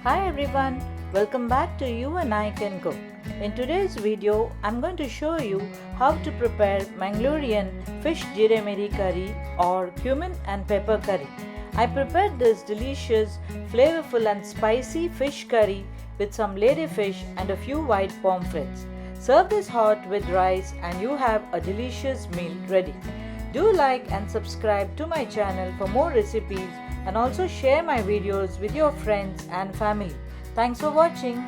Hi everyone, welcome back to You and I Can Cook. In today's video, I'm going to show you how to prepare Mangalorean fish Jeere Meeri curry or cumin and pepper curry. I prepared this delicious, flavorful and spicy fish curry with some ladyfish and a few white pomfrets. Serve this hot with rice and you have a delicious meal ready. Do like and subscribe to my channel for more recipes and also share my videos with your friends and family. Thanks for watching.